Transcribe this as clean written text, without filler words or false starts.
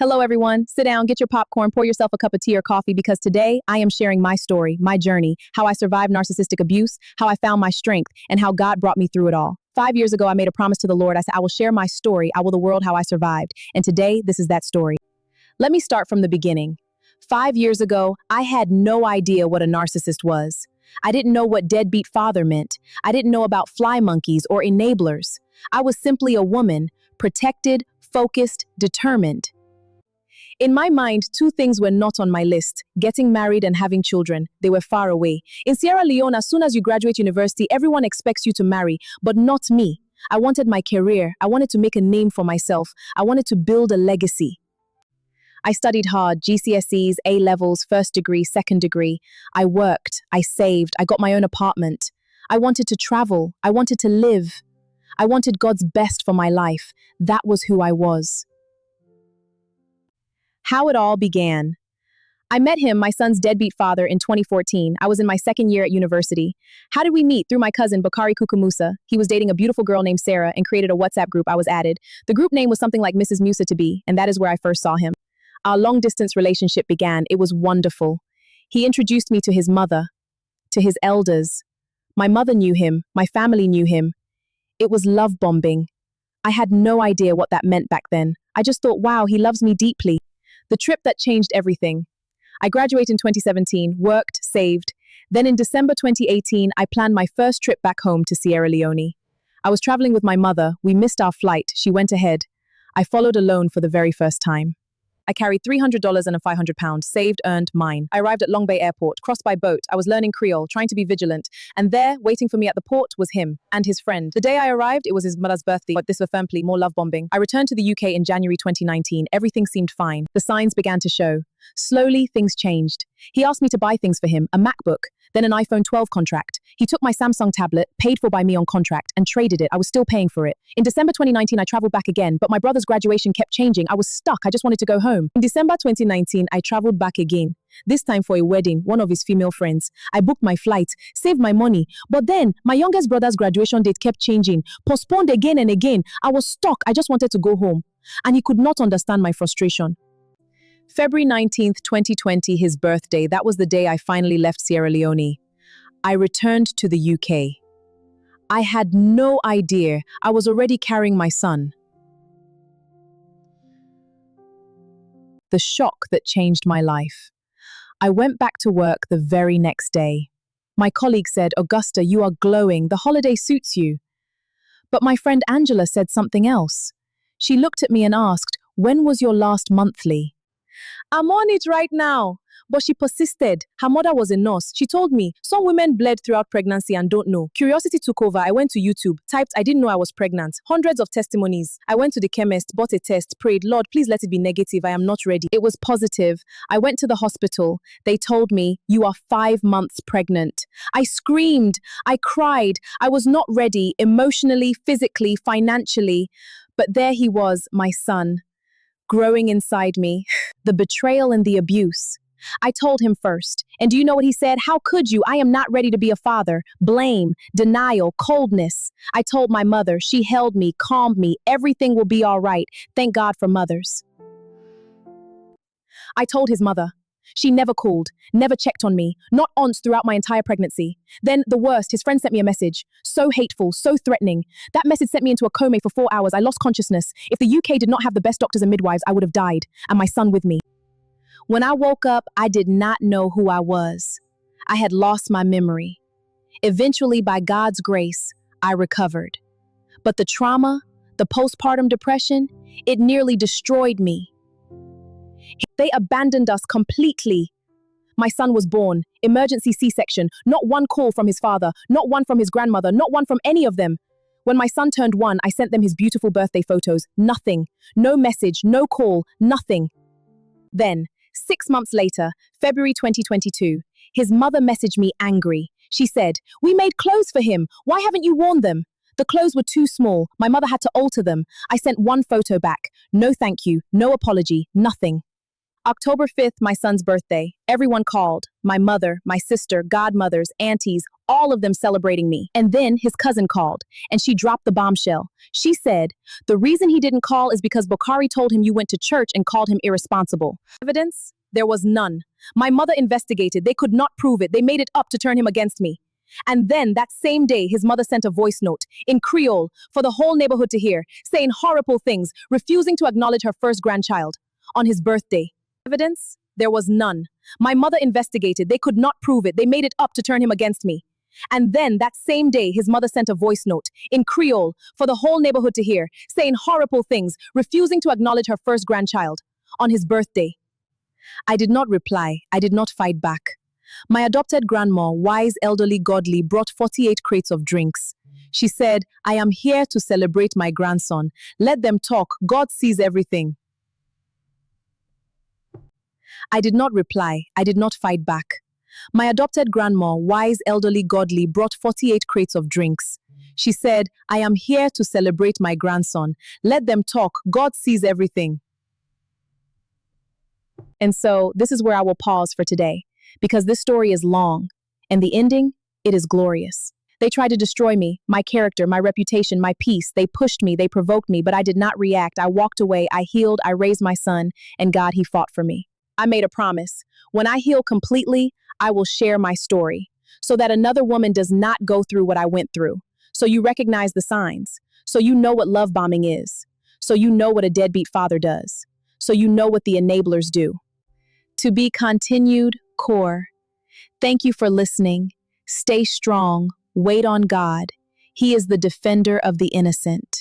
Hello, everyone. Sit down, get your popcorn, pour yourself a cup of tea or coffee because today I am sharing my story, my journey, how I survived narcissistic abuse, how I found my strength, and how God brought me through it all. 5 years ago, I made a promise to the Lord. I said, I will share my story. I will the world how I survived. And today, this is that story. Let me start from the beginning. 5 years ago, I had no idea what a narcissist was. I didn't know what deadbeat father meant. I didn't know about fly monkeys or enablers. I was simply a woman, protected, focused, determined. In my mind, two things were not on my list: getting married and having children. They were far away. In Sierra Leone, as soon as you graduate university, everyone expects you to marry, but not me. I wanted my career. I wanted to make a name for myself. I wanted to build a legacy. I studied hard, GCSEs, A-levels, first degree, second degree. I worked, I saved, I got my own apartment. I wanted to travel. I wanted to live. I wanted God's best for my life. That was who I was. How it all began. I met him, my son's deadbeat father, in 2014. I was in my second year at university. How did we meet? Through my cousin, Bakari Kukumusa. He was dating a beautiful girl named Sarah and created a WhatsApp group. I was added. The group name was something like Mrs. Musa to be, and that is where I first saw him. Our long-distance relationship began. It was wonderful. He introduced me to his mother, to his elders. My mother knew him. My family knew him. It was love bombing. I had no idea what that meant back then. I just thought, wow, he loves me deeply. The trip that changed everything. I graduated in 2017, worked, saved. Then in December 2018, I planned my first trip back home to Sierra Leone. I was traveling with my mother. We missed our flight. She went ahead. I followed alone for the very first time. I carried $300 and a £500, saved, earned, mine. I arrived at Long Bay Airport, crossed by boat. I was learning Creole, trying to be vigilant. And there, waiting for me at the port, was him and his friend. The day I arrived, it was his mother's birthday, but this was firmly more love bombing. I returned to the UK in January 2019. Everything seemed fine. The signs began to show. Slowly, things changed. He asked me to buy things for him, a MacBook, then an iPhone 12 contract. He took my Samsung tablet, paid for by me on contract, and traded it. I was still paying for it. In December 2019, I traveled back again, but my brother's graduation kept changing. I was stuck. I just wanted to go home. In December 2019, I traveled back again. This time for a wedding, one of his female friends. I booked my flight, saved my money. But then, my youngest brother's graduation date kept changing, postponed again and again. I was stuck. I just wanted to go home. And he could not understand my frustration. February 19th, 2020, his birthday. That was the day I finally left Sierra Leone. I returned to the UK. I had no idea I was already carrying my son. The shock that changed my life. I went back to work the very next day. My colleague said, "Augusta, you are glowing. The holiday suits you." But my friend Angela said something else. She looked at me and asked, "When was your last monthly?" "I'm on it right now." But she persisted. Her mother was a nurse. She told me, some women bled throughout pregnancy and don't know. Curiosity took over. I went to YouTube, typed, "I didn't know I was pregnant." Hundreds of testimonies. I went to the chemist, bought a test, prayed, "Lord, please let it be negative. I am not ready." It was positive. I went to the hospital. They told me, "You are 5 months pregnant." I screamed. I cried. I was not ready, emotionally, physically, financially. But there he was, my son, growing inside me. The betrayal and the abuse. I told him first. And do you know what he said? "How could you? I am not ready to be a father." Blame, denial, coldness. I told my mother. She held me, calmed me. "Everything will be all right. Thank God for mothers." I told his mother. She never called, never checked on me, not once throughout my entire pregnancy. Then, the worst, his friend sent me a message. So hateful, so threatening. That message sent me into a coma for 4 hours. I lost consciousness. If the UK did not have the best doctors and midwives, I would have died, and my son with me. When I woke up, I did not know who I was. I had lost my memory. Eventually, by God's grace, I recovered. But the trauma, the postpartum depression, it nearly destroyed me. They abandoned us completely. My son was born, emergency C-section, not one call from his father, not one from his grandmother, not one from any of them. When my son turned 1, I sent them his beautiful birthday photos. Nothing. No message, no call, nothing. Then, 6 months later, February 2022, his mother messaged me angry. She said, "We made clothes for him. Why haven't you worn them?" The clothes were too small. My mother had to alter them. I sent one photo back. No thank you, no apology, nothing. October 5th, my son's birthday. Everyone called. My mother, my sister, godmothers, aunties, all of them celebrating me. And then his cousin called, and she dropped the bombshell. She said, the reason he didn't call is because Bakari told him you went to church and called him irresponsible. Evidence? There was none. My mother investigated. They could not prove it. They made it up to turn him against me. And then that same day, his mother sent a voice note in Creole for the whole neighborhood to hear, saying horrible things, refusing to acknowledge her first grandchild on his birthday. Evidence? There was none. My mother investigated. They could not prove it. They made it up to turn him against me. And then that same day, his mother sent a voice note in Creole for the whole neighborhood to hear, saying horrible things, refusing to acknowledge her first grandchild on his birthday. I did not reply. I did not fight back. My adopted grandma, wise, elderly, godly, brought 48 crates of drinks. She said, I am here to celebrate my grandson. Let them talk. God sees everything. I did not reply. I did not fight back. My adopted grandma, wise, elderly, godly, brought 48 crates of drinks. She said, I am here to celebrate my grandson. Let them talk. God sees everything. And so this is where I will pause for today, because this story is long, and the ending, it is glorious. They tried to destroy me, my character, my reputation, my peace. They pushed me, they provoked me, but I did not react. I walked away, I healed, I raised my son, and God, he fought for me. I made a promise. When I heal completely, I will share my story so that another woman does not go through what I went through. So you recognize the signs. So you know what love bombing is. So you know what a deadbeat father does. So you know what the enablers do. To be continued, Core. Thank you for listening. Stay strong. Wait on God. He is the defender of the innocent.